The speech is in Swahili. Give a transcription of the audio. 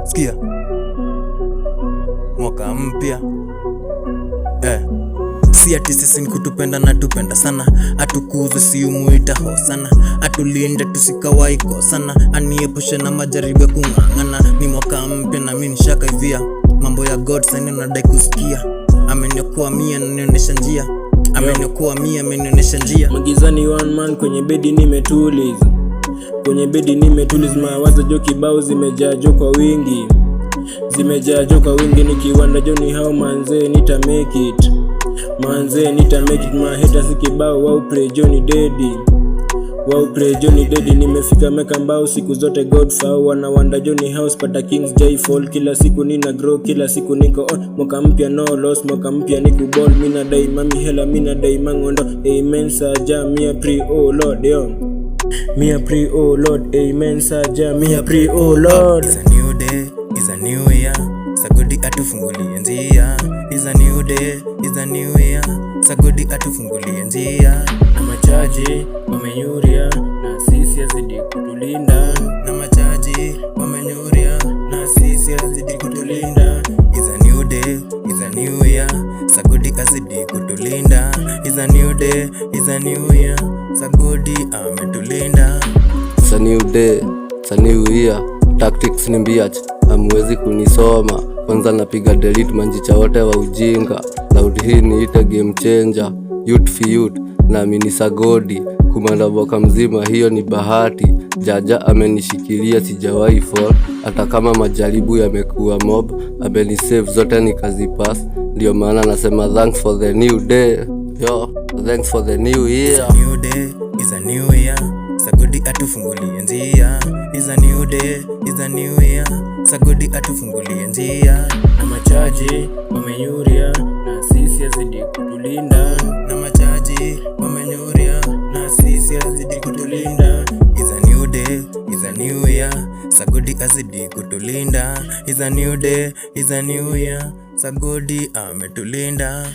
Sikia mwaka mpya. Si ati sisi ni kutupenda na tupenda sana, atukuze si umuita ho sana, atulinde tusikawai kosana, aniepushe na majaribu ya kung'ang'ana. Ni mwaka mpya na mimi nishakaivia, mambo ya God sasa nadai kusikia. Ameniokoa mia na nionyesha njia, ameniokoa mia amenionyesha njia. Magizani one man kwenye bedi nimetuliza, kwenye bedi nimetuliza. Mawazo jo kibao zimejaa jo kwa wingi, zimejaa jo kwa wingi. Nikiwanda jo ni how manze nita make it, manze nita make it. My haters kibao wao pray jo ni daddy, wao pray jo ni daddy. Nimefika meka mbao siku zote God fao, wanawanda jo ni house pata kings jai fall. Kila siku nina grow, kila siku niko on. Mwaka mpya no loss, mwaka mpya niku ball. Mina dai mami hela, mina dai mangondo. Amen saja mia pre oh Lord yo, mia pre oh Lord. Amen saja mia pre oh Lord. It's a new day, it's a new year, sagodi atufungulie njia. It's a new day, it's a new year, sagodi atufungulie njia. Na machaji wamenyuria na sisi azidi kutulinda, Na machaji wamenyuria na sisi azidi kutulinda. It's a new day, it's a new year, sagodi azidi kutulinda. It's a new day, it's a new year, sagodi ametulinda. It's a new day, it's a new year. Tactics ni mbiach, hamwezi kunisoma. Kwanza napiga delete manjicha wote wa ujinga. Loud hii niite game changer, youth for youth na mini sagodi. Kumanda boka mzima hiyo ni bahati. Jaja amenishikilia sijawahi fall, hata kama majaribu yamekuwa mob. Amenisave zote nikazipass, ndio maana nasema thanks for the new day. Yo, thanks for the new year. It's a new day, it's a new year, sagodi atufungulie njia. It's a new day, it's a new year, sagodi atufungulie njia. na machaji wamenyuria na sisi azidi kutulinda, Na machaji wamenyuria na sisi azidi kutulinda. It's a new day, it's a new year, sagodi azidi kutulinda. It's a new day, it's a new year, sagodi ametulinda.